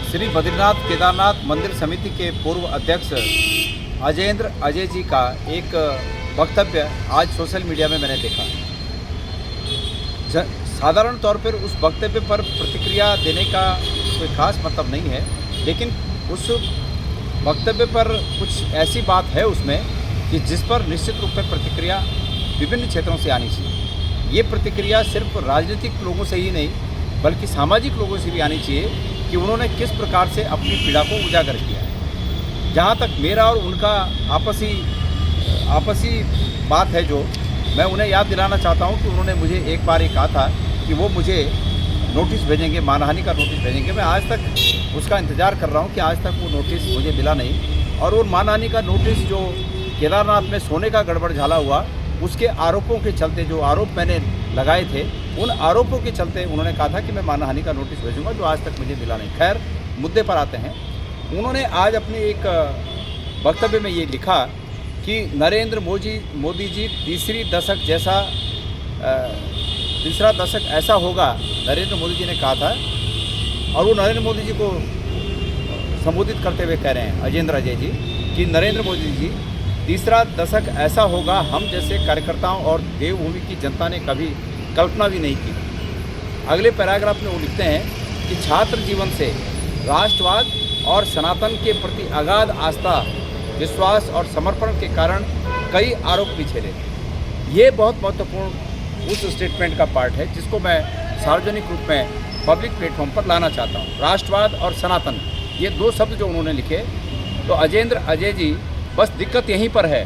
श्री बद्रीनाथ केदारनाथ मंदिर समिति के पूर्व अध्यक्ष अजयेंद्र अजय जी का एक वक्तव्य आज सोशल मीडिया में मैंने देखा। साधारण तौर पर उस वक्तव्य पर प्रतिक्रिया देने का कोई खास मतलब नहीं है, लेकिन उस वक्तव्य पर कुछ ऐसी बात है उसमें कि जिस पर निश्चित रूप में प्रतिक्रिया विभिन्न क्षेत्रों से आनी चाहिए। ये प्रतिक्रिया सिर्फ राजनीतिक लोगों से ही नहीं बल्कि सामाजिक लोगों से भी आनी चाहिए कि उन्होंने किस प्रकार से अपनी पीड़ा को उजागर किया है। जहाँ तक मेरा और उनका आपसी बात है, जो मैं उन्हें याद दिलाना चाहता हूँ कि उन्होंने मुझे एक बार ये कहा था कि वो मुझे नोटिस भेजेंगे, मानहानि का नोटिस भेजेंगे। मैं आज तक उसका इंतज़ार कर रहा हूँ कि आज तक वो नोटिस मुझे मिला नहीं। और वो मानहानि का नोटिस जो केदारनाथ में सोने का गड़बड़ झाला हुआ, उसके आरोपों के चलते, जो आरोप मैंने लगाए थे, उन आरोपों के चलते उन्होंने कहा था कि मैं मानहानि का नोटिस भेजूंगा, जो आज तक मुझे मिला नहीं। खैर, मुद्दे पर आते हैं। उन्होंने आज अपने एक वक्तव्य में ये लिखा कि नरेंद्र मोदी जी तीसरा दशक ऐसा होगा, नरेंद्र मोदी जी ने कहा था। और वो नरेंद्र मोदी जी को संबोधित करते हुए कह रहे हैं अजयेंद्र अजय जी कि नरेंद्र मोदी जी, तीसरा दशक ऐसा होगा हम जैसे कार्यकर्ताओं और देवभूमि की जनता ने कभी कल्पना भी नहीं की। अगले पैराग्राफ में वो लिखते हैं कि छात्र जीवन से राष्ट्रवाद और सनातन के प्रति अगाध आस्था, विश्वास और समर्पण के कारण कई आरोप भी झेले। ये बहुत महत्वपूर्ण उस स्टेटमेंट का पार्ट है जिसको मैं सार्वजनिक रूप में पब्लिक प्लेटफॉर्म पर लाना चाहता हूँ। राष्ट्रवाद और सनातन, ये दो शब्द जो उन्होंने लिखे, तो अजयेंद्र अजय जी, बस दिक्कत यहीं पर है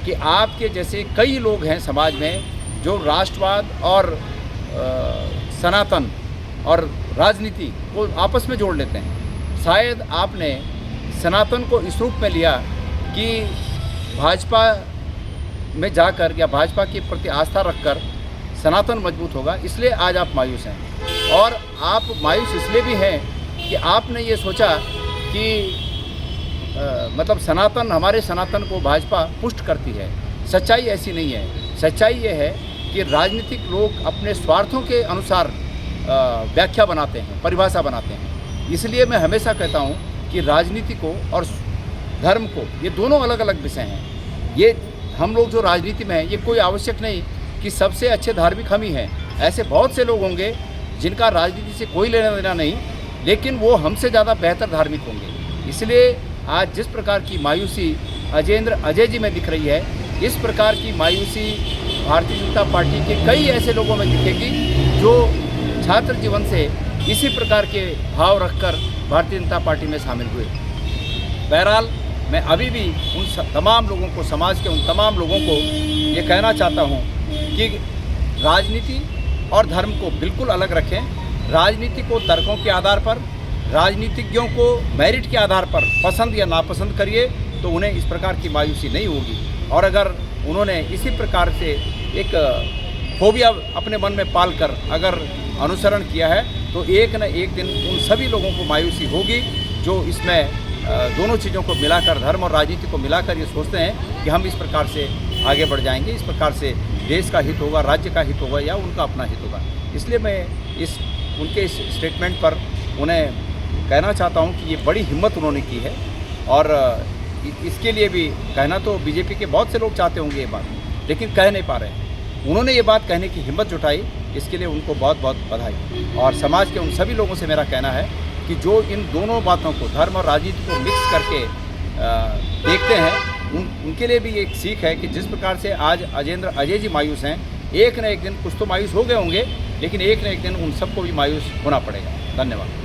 कि आपके जैसे कई लोग हैं समाज में जो राष्ट्रवाद और सनातन और राजनीति को आपस में जोड़ लेते हैं। शायद आपने सनातन को इस रूप में लिया कि भाजपा में जाकर या भाजपा के प्रति आस्था रखकर सनातन मजबूत होगा, इसलिए आज आप मायूस हैं। और आप मायूस इसलिए भी हैं कि आपने ये सोचा कि मतलब सनातन, हमारे सनातन को भाजपा पुष्ट करती है। सच्चाई ऐसी नहीं है। सच्चाई ये है कि राजनीतिक लोग अपने स्वार्थों के अनुसार व्याख्या बनाते हैं, परिभाषा बनाते हैं। इसलिए मैं हमेशा कहता हूँ कि राजनीति को और धर्म को, ये दोनों अलग अलग विषय हैं। ये हम लोग जो राजनीति में हैं, ये कोई आवश्यक नहीं कि सबसे अच्छे धार्मिक हम ही हैं। ऐसे बहुत से लोग होंगे जिनका राजनीति से कोई लेना देना नहीं, लेकिन वो हमसे ज़्यादा बेहतर धार्मिक होंगे। इसलिए आज जिस प्रकार की मायूसी अजयेंद्र अजय जी में दिख रही है, इस प्रकार की मायूसी भारतीय जनता पार्टी के कई ऐसे लोगों में दिखेगी जो छात्र जीवन से इसी प्रकार के भाव रखकर भारतीय जनता पार्टी में शामिल हुए। बहरहाल, मैं अभी भी उन तमाम लोगों को, समाज के उन तमाम लोगों को ये कहना चाहता हूँ कि राजनीति और धर्म को बिल्कुल अलग रखें। राजनीति को तर्कों के आधार पर, राजनीतिज्ञों को मेरिट के आधार पर पसंद या नापसंद करिए तो उन्हें इस प्रकार की मायूसी नहीं होगी। और अगर उन्होंने इसी प्रकार से एक फोबिया अपने मन में पालकर अगर अनुसरण किया है तो एक न एक दिन उन सभी लोगों को मायूसी होगी जो इसमें दोनों चीज़ों को मिलाकर, धर्म और राजनीति को मिलाकर ये सोचते हैं कि हम इस प्रकार से आगे बढ़ जाएंगे, इस प्रकार से देश का हित होगा, राज्य का हित होगा या उनका अपना हित होगा। इसलिए मैं उनके इस स्टेटमेंट पर उन्हें कहना चाहता हूं कि ये बड़ी हिम्मत उन्होंने की है। और इसके लिए भी कहना तो बीजेपी के बहुत से लोग चाहते होंगे ये बात, लेकिन कह नहीं पा रहे हैं। उन्होंने ये बात कहने की हिम्मत जुटाई, इसके लिए उनको बहुत बहुत बधाई। और समाज के उन सभी लोगों से मेरा कहना है कि जो इन दोनों बातों को, धर्म और राजनीति को मिक्स करके देखते हैं, उनके लिए भी एक सीख है कि जिस प्रकार से आज अजयेंद्र अजय जी मायूस हैं, एक न एक दिन कुछ तो मायूस हो गए होंगे, लेकिन एक न एक दिन उन सबको भी मायूस होना पड़ेगा। धन्यवाद।